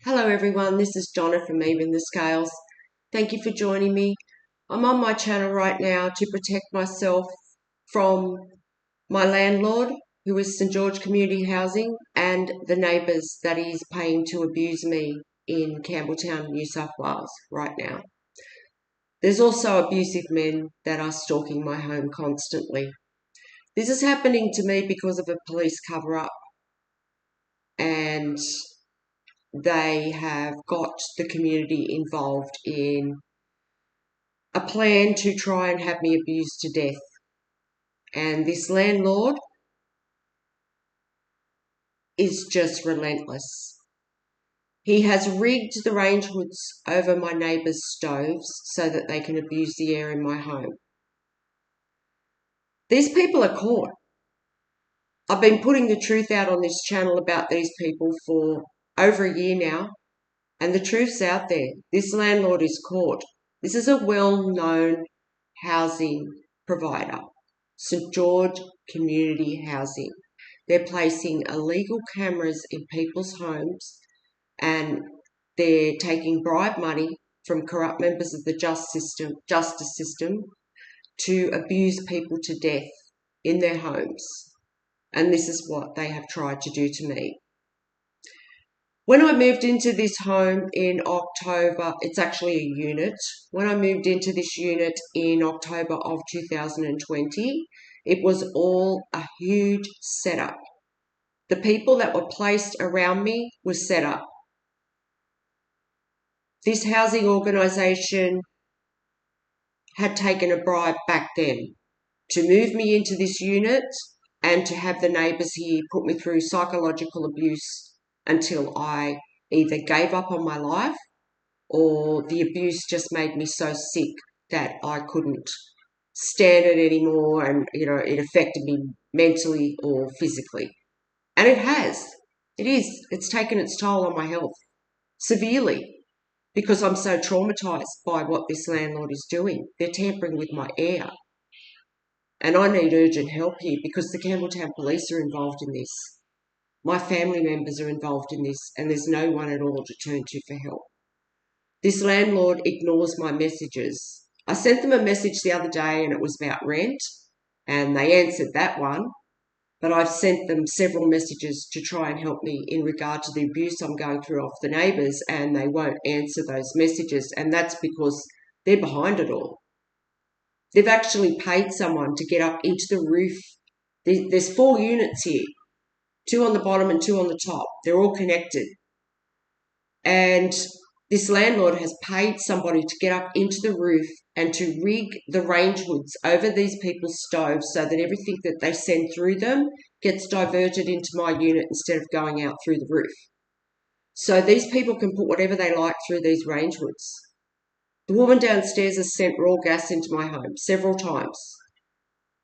Hello everyone, this is Donna from Even the Scales. Thank you for joining me. I'm on my channel right now to protect myself from my landlord, who is St George Community Housing, and the neighbours that he's paying to abuse me in Campbelltown, New South Wales right now. There's also abusive men that are stalking my home constantly. This is happening to me because of a police cover-up, and they have got the community involved in a plan to try and have me abused to death. And this landlord is just relentless. He has rigged the range hoods over my neighbours' stoves so that they can abuse the air in my home. These people are caught. I've been putting the truth out on this channel about these people for over a year now, and the truth's out there. This landlord is caught. This is a well-known housing provider, St George Community Housing. They're placing illegal cameras in people's homes, and they're taking bribe money from corrupt members of the justice system to abuse people to death in their homes. And this is what they have tried to do to me. When I moved into this home in October, it's actually a unit. When I moved into this unit in October of 2020, it was all a huge setup. The people that were placed around me were set up. This housing organisation had taken a bribe back then to move me into this unit and to have the neighbours here put me through psychological abuse until I either gave up on my life or the abuse just made me so sick that I couldn't stand it anymore, and it affected me mentally or physically. And it has. It's taken its toll on my health severely because I'm so traumatised by what this landlord is doing. They're tampering with my air. And I need urgent help here because the Campbelltown police are involved in this. My family members are involved in this, and there's no one at all to turn to for help. This landlord ignores my messages. I sent them a message the other day and it was about rent, and they answered that one, but I've sent them several messages to try and help me in regard to the abuse I'm going through off the neighbours, and they won't answer those messages, and that's because they're behind it all. They've actually paid someone to get up into the roof. There's 4 units here, 2 on the bottom and 2 on the top. They're all connected. And this landlord has paid somebody to get up into the roof and to rig the range hoods over these people's stoves so that everything that they send through them gets diverted into my unit instead of going out through the roof. So these people can put whatever they like through these range hoods. The woman downstairs has sent raw gas into my home several times.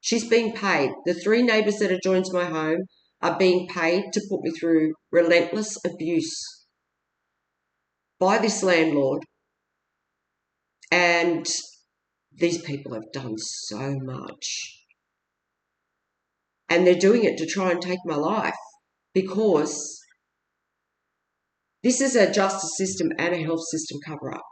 She's being paid. The 3 neighbours that are joined to my home are being paid to put me through relentless abuse by this landlord. And these people have done so much. And they're doing it to try and take my life because this is a justice system and a health system cover-up.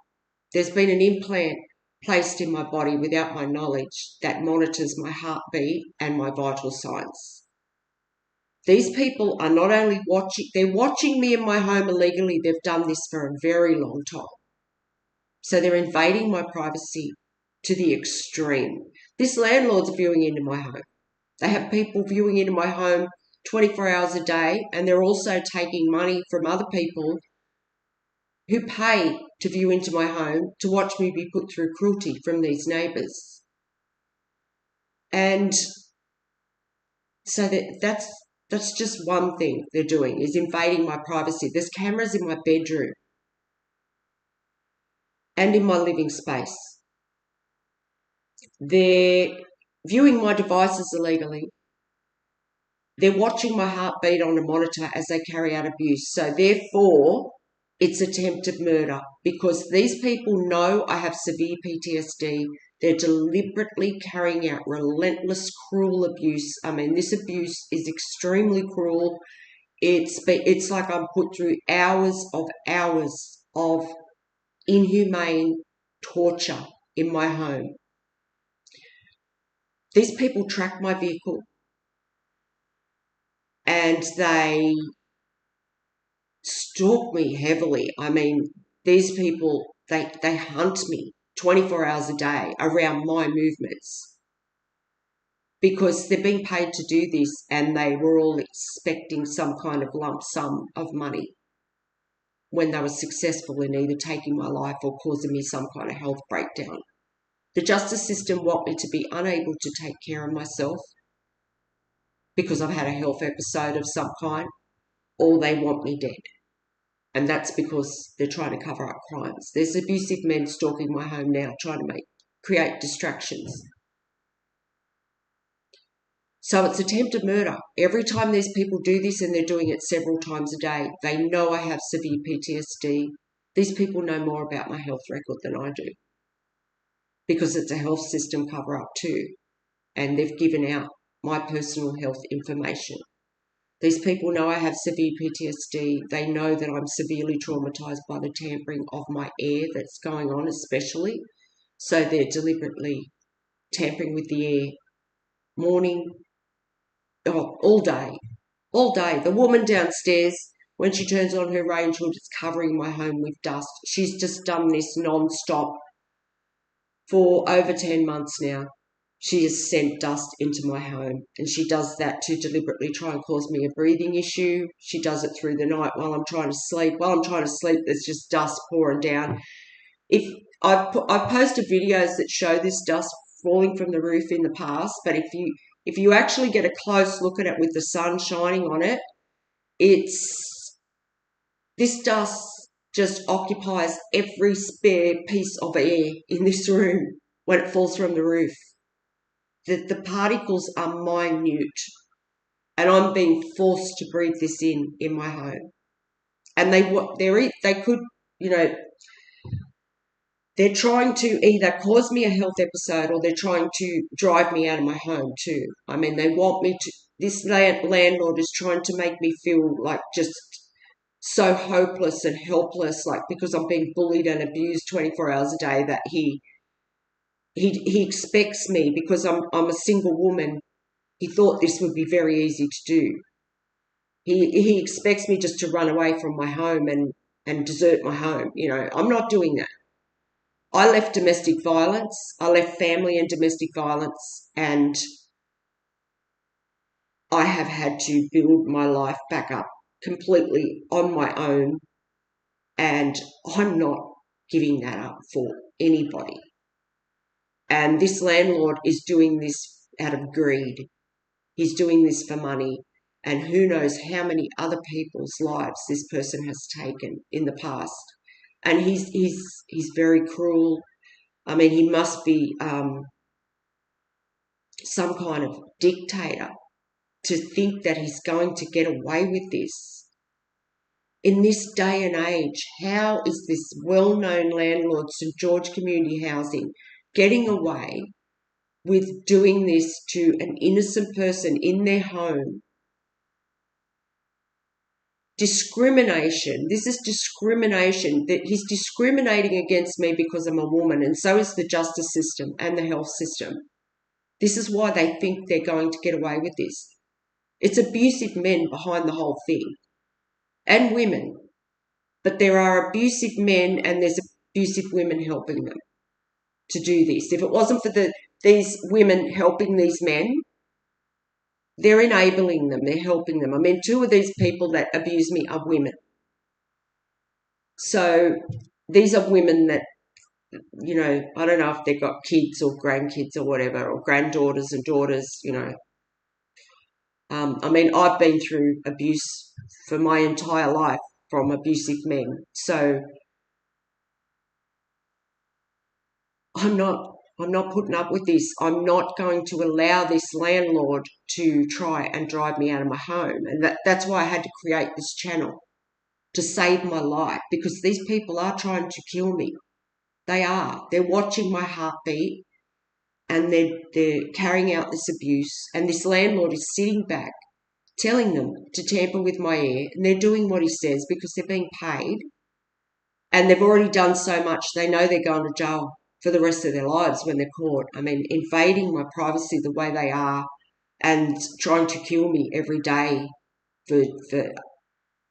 There's been an implant placed in my body without my knowledge that monitors my heartbeat and my vital signs. These people are not only they're watching me in my home illegally, they've done this for a very long time. So they're invading my privacy to the extreme. This landlord's viewing into my home. They have people viewing into my home 24 hours a day, and they're also taking money from other people who pay to view into my home to watch me be put through cruelty from these neighbours. And so that's just one thing they're doing, is invading my privacy. There's cameras in my bedroom and in my living space. They're viewing my devices illegally. They're watching my heartbeat on a monitor as they carry out abuse. So therefore, it's attempted murder because these people know I have severe PTSD. They're deliberately carrying out relentless, cruel abuse. I mean, this abuse is extremely cruel. It's like I'm put through hours of inhumane torture in my home. These people track my vehicle and they stalk me heavily. I mean, these people, they hunt me 24 hours a day around my movements because they're being paid to do this and they were all expecting some kind of lump sum of money when they were successful in either taking my life or causing me some kind of health breakdown. The justice system want me to be unable to take care of myself because I've had a health episode of some kind, or they want me dead. And that's because they're trying to cover up crimes. There's abusive men stalking my home now, trying to create distractions. So it's attempted murder. Every time these people do this, and they're doing it several times a day, they know I have severe PTSD. These people know more about my health record than I do because it's a health system cover-up too, and they've given out my personal health information. These people know I have severe PTSD. They know that I'm severely traumatised by the tampering of my air that's going on especially. So they're deliberately tampering with the air all day. The woman downstairs, when she turns on her range hood, it's covering my home with dust. She's just done this non-stop for over 10 months now. She has sent dust into my home, and she does that to deliberately try and cause me a breathing issue. She does it through the night while I'm trying to sleep. While I'm trying to sleep, there's just dust pouring down. I've posted videos that show this dust falling from the roof in the past, but if you actually get a close look at it with the sun shining on it, this dust just occupies every spare piece of air in this room when it falls from the roof. The particles are minute, and I'm being forced to breathe this in my home. And they could, they're trying to either cause me a health episode or they're trying to drive me out of my home too. I mean, they want me to. This landlord is trying to make me feel like just so hopeless and helpless, like because I'm being bullied and abused 24 hours a day, that he expects me, because I'm a single woman. He thought this would be very easy to do. He expects me just to run away from my home and desert my home. I'm not doing that. I left domestic violence. I left family and domestic violence, and I have had to build my life back up completely on my own, and I'm not giving that up for anybody. And this landlord is doing this out of greed. He's doing this for money, and who knows how many other people's lives this person has taken in the past. And he's very cruel. I mean, he must be some kind of dictator to think that he's going to get away with this. In this day and age, how is this well-known landlord, St George Community Housing, getting away with doing this to an innocent person in their home? Discrimination. This is discrimination. That he's discriminating against me because I'm a woman, and so is the justice system and the health system. This is why they think they're going to get away with this. It's abusive men behind the whole thing, and women. But there are abusive men and there's abusive women helping them to do this. If it wasn't for these women helping these men, they're enabling them, they're helping them. I mean, two of these people that abuse me are women. So these are women that, I don't know if they've got kids or grandkids or whatever, or granddaughters and daughters, I mean, I've been through abuse for my entire life from abusive men. So I'm not putting up with this. I'm not going to allow this landlord to try and drive me out of my home. And that's why I had to create this channel, to save my life, because these people are trying to kill me. They are. They're watching my heartbeat, and they're carrying out this abuse. And this landlord is sitting back telling them to tamper with my air, and they're doing what he says because they're being paid, and they've already done so much they know they're going to jail for the rest of their lives when they're caught. I mean, invading my privacy the way they are and trying to kill me every day for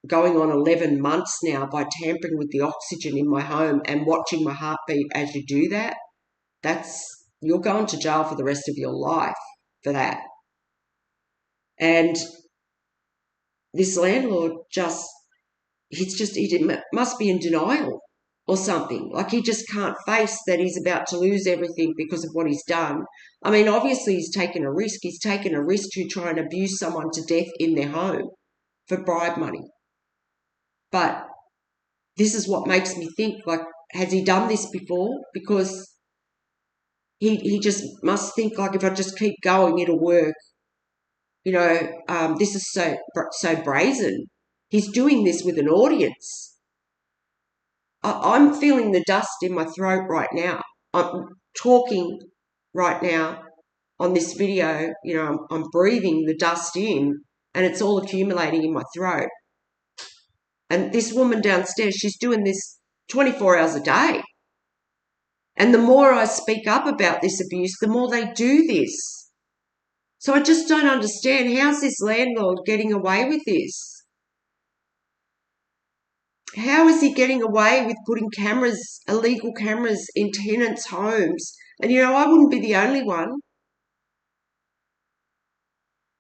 going on 11 months now by tampering with the oxygen in my home and watching my heartbeat as you do that, you're going to jail for the rest of your life for that. And this landlord he must be in denial or something. Like, he just can't face that he's about to lose everything because of what he's done. I mean, obviously he's taken a risk. He's taken a risk to try and abuse someone to death in their home for bribe money. But this is what makes me think, like, has he done this before? Because he just must think, like, if I just keep going, it'll work. This is so brazen. He's doing this with an audience. I'm feeling the dust in my throat right now. I'm talking right now on this video. I'm breathing the dust in, and it's all accumulating in my throat. And this woman downstairs, she's doing this 24 hours a day. And the more I speak up about this abuse, the more they do this. So I just don't understand, how's this landlord getting away with this? How is he getting away with putting illegal cameras in tenants' homes? And, I wouldn't be the only one.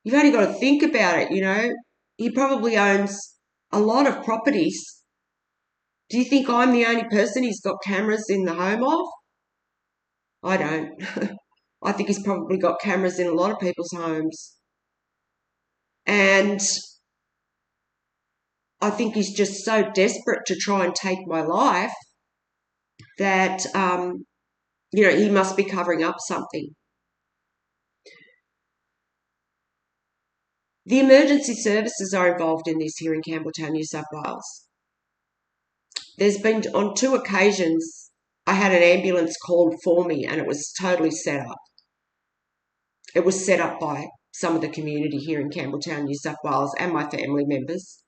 You've only got to think about it, He probably owns a lot of properties. Do you think I'm the only person he's got cameras in the home of? I don't. I think he's probably got cameras in a lot of people's homes. And I think he's just so desperate to try and take my life that, he must be covering up something. The emergency services are involved in this here in Campbelltown, New South Wales. There's been, on 2 occasions, I had an ambulance called for me, and it was totally set up. It was set up by some of the community here in Campbelltown, New South Wales, and my family members.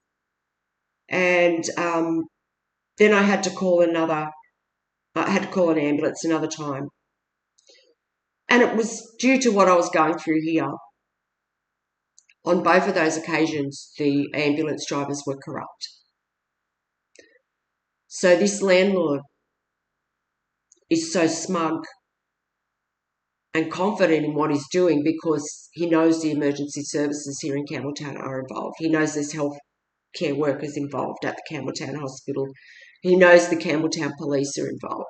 And then I had to call an ambulance another time. And it was due to what I was going through here. On both of those occasions, the ambulance drivers were corrupt. So this landlord is so smug and confident in what he's doing because he knows the emergency services here in Campbelltown are involved. He knows there's health care workers involved at the Campbelltown Hospital. He knows the Campbelltown police are involved.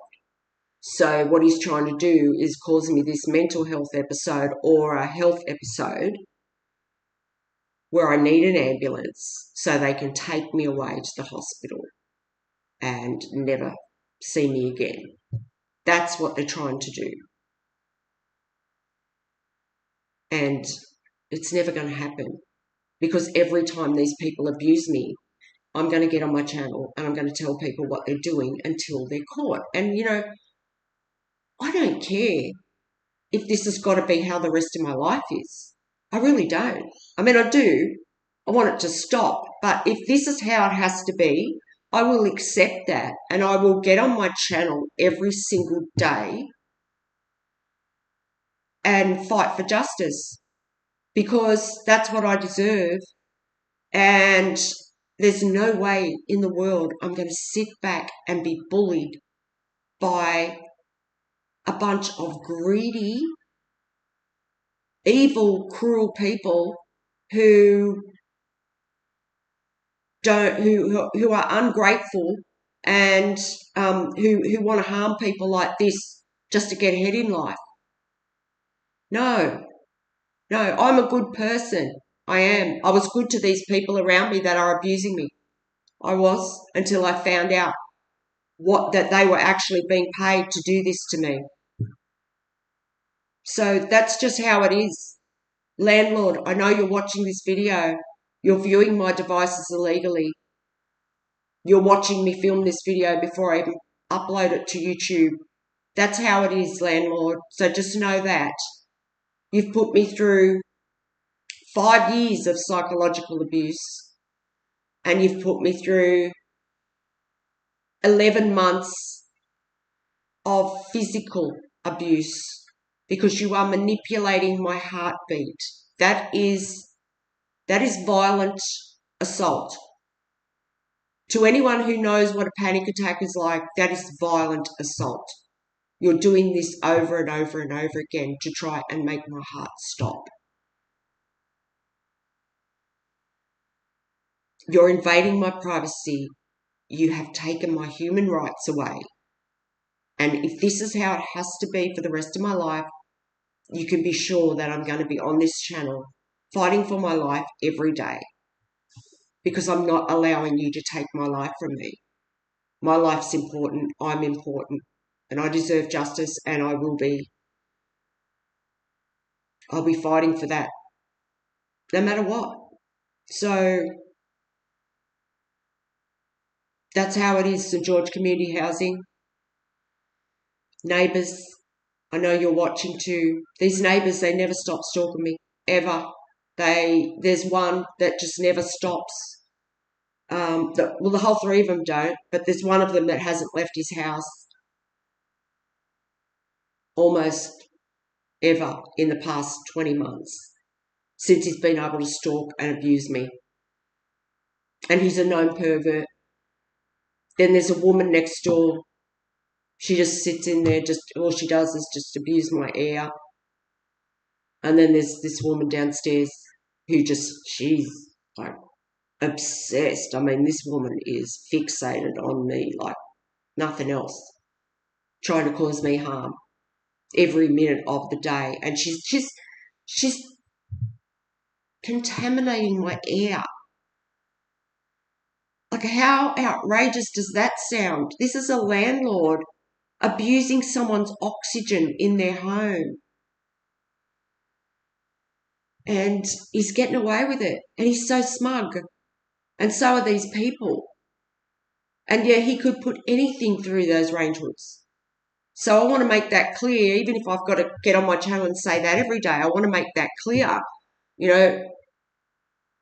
So what he's trying to do is cause me this mental health episode or a health episode where I need an ambulance so they can take me away to the hospital and never see me again. That's what they're trying to do. And it's never going to happen because every time these people abuse me, I'm going to get on my channel and I'm going to tell people what they're doing until they're caught. And, I don't care if this has got to be how the rest of my life is. I really don't. I mean, I do. I want it to stop. But if this is how it has to be, I will accept that and I will get on my channel every single day and fight for justice because that's what I deserve. And there's no way in the world I'm going to sit back and be bullied by a bunch of greedy, evil, cruel people who are ungrateful and who want to harm people like this just to get ahead in life. No, I'm a good person. I am. I was good to these people around me that are abusing me. I was, until I found out that they were actually being paid to do this to me. So that's just how it is. Landlord, I know you're watching this video. You're viewing my devices illegally. You're watching me film this video before I even upload it to YouTube. That's how it is, landlord. So just know that. You've put me through 5 years of psychological abuse, and you've put me through 11 months of physical abuse because you are manipulating my heartbeat. That is violent assault. To anyone who knows what a panic attack is like, that is violent assault. You're doing this over and over and over again to try and make my heart stop. You're invading my privacy. You have taken my human rights away. And if this is how it has to be for the rest of my life, you can be sure that I'm going to be on this channel fighting for my life every day, because I'm not allowing you to take my life from me. My life's important. I'm important. And I deserve justice, and I'll be fighting for that no matter what. So that's how it is. St George Community Housing. Neighbours, I know you're watching too. These neighbours, they never stop stalking me, ever. There's one that just never stops. The whole three of them don't, but there's one of them that hasn't left his house almost ever in the past 20 months since he's been able to stalk and abuse me. And he's a known pervert. Then there's a woman next door. She just sits in there, all she does is just abuse my ear. And then there's this woman downstairs who she's like obsessed. I mean, this woman is fixated on me like nothing else, trying to cause me harm every minute of the day. And she's contaminating my air. Like, how outrageous does that sound? This is a landlord abusing someone's oxygen in their home. And he's getting away with it. And he's so smug. And so are these people. And yeah, he could put anything through those range hoods. So I want to make that clear, even if I've got to get on my channel and say that every day. I want to make that clear. You know,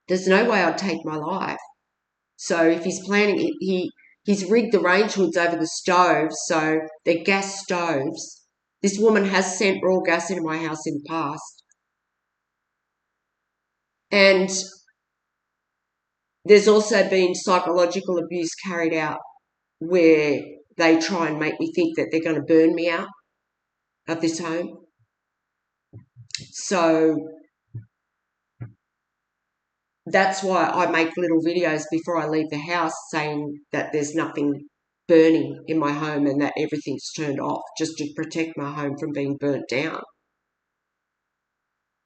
there's no way I'd take my life. So if he's planning it, he's rigged the range hoods over the stoves, so they're gas stoves. This woman has sent raw gas into my house in the past. And there's also been psychological abuse carried out where they try and make me think that they're going to burn me out of this home. So that's why I make little videos before I leave the house saying that there's nothing burning in my home and that everything's turned off, just to protect my home from being burnt down.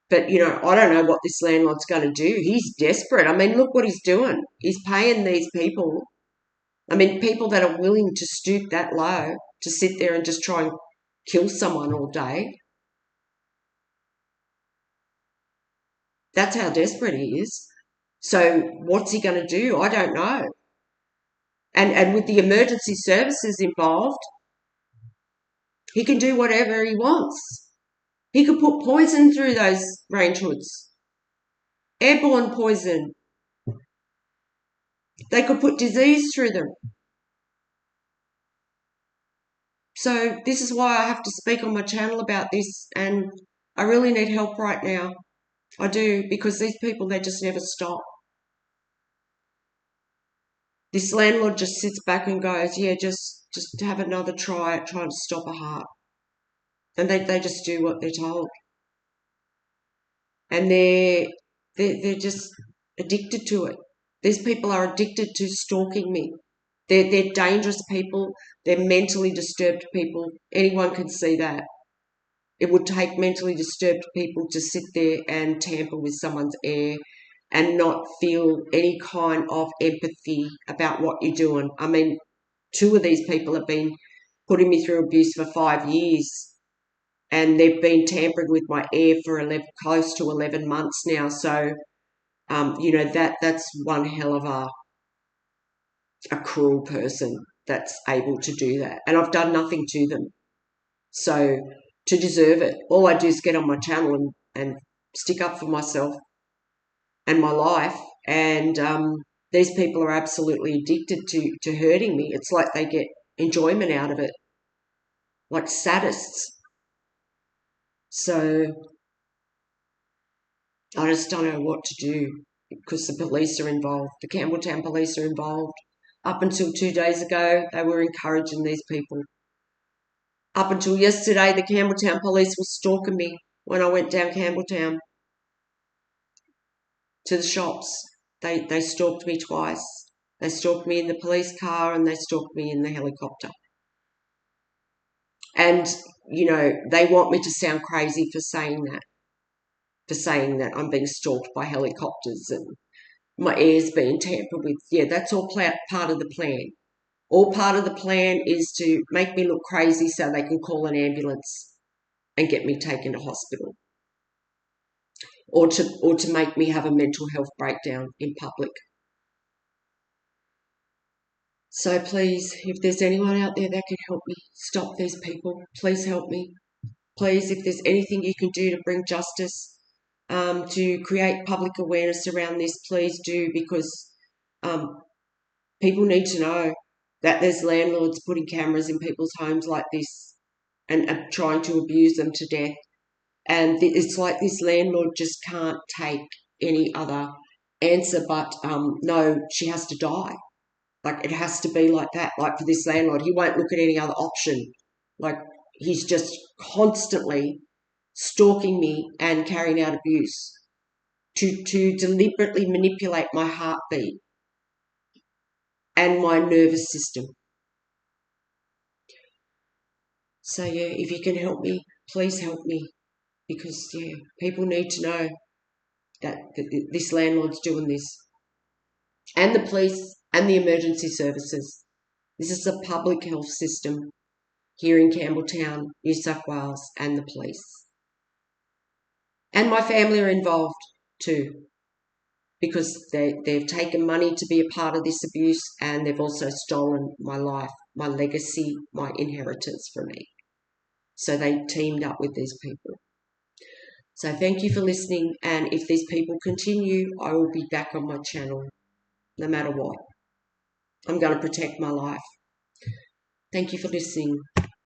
But, you know, I don't know what this landlord's going to do. He's desperate. I mean, look what he's doing. He's paying these people. I mean, people that are willing to stoop that low to sit there and just try and kill someone all day. That's how desperate he is. So what's he going to do? I don't know. And with the emergency services involved, he can do whatever he wants. He could put poison through those range hoods. Airborne poison. They could put disease through them. So this is why I have to speak on my channel about this, and I really need help right now. I do, because these people, they just never stop. This landlord just sits back and goes, yeah, just have another try at trying to stop a heart. And they just do what they're told. And they're just addicted to it. These people are addicted to stalking me. They're dangerous people. They're mentally disturbed people. Anyone can see that. It would take mentally disturbed people to sit there and tamper with someone's air and not feel any kind of empathy about what you're doing. I mean, 2 of these people have been putting me through abuse for 5 years, and they've been tampering with my air for close to 11 months now. So, you know, that's one hell of a cruel person that's able to do that. And I've done nothing to them. So to deserve it, all I do is get on my channel and stick up for myself. and my life. And these people are absolutely addicted to hurting me. It's like they get enjoyment out of it, like sadists. So I just don't know what to do because the police are involved. The Campbelltown police are involved. Up until 2 days ago, they were encouraging these people. Up until yesterday, the Campbelltown police were stalking me when I went down Campbelltown to the shops. They stalked me twice. They stalked me in the police car and they stalked me in the helicopter. And, they want me to sound crazy for saying that I'm being stalked by helicopters and my air's being tampered with. Yeah, that's all part of the plan. All part of the plan is to make me look crazy so they can call an ambulance and get me taken to hospital. Or to make me have a mental health breakdown in public. So please, if there's anyone out there that can help me stop these people, please help me. Please, if there's anything you can do to bring justice, to create public awareness around this, please do, because people need to know that there's landlords putting cameras in people's homes like this and trying to abuse them to death. And it's like this landlord just can't take any other answer but, no, she has to die. Like, it has to be like that. Like, for this landlord, he won't look at any other option. Like, he's just constantly stalking me and carrying out abuse to deliberately manipulate my heartbeat and my nervous system. So, yeah, if you can help me, please help me. Because, yeah, people need to know that this landlord's doing this. And the police and the emergency services. This is a public health system here in Campbelltown, New South Wales, and the police. And my family are involved too, because they've taken money to be a part of this abuse, and they've also stolen my life, my legacy, my inheritance from me. So they teamed up with these people. So thank you for listening, and if these people continue, I will be back on my channel, no matter what. I'm going to protect my life. Thank you for listening.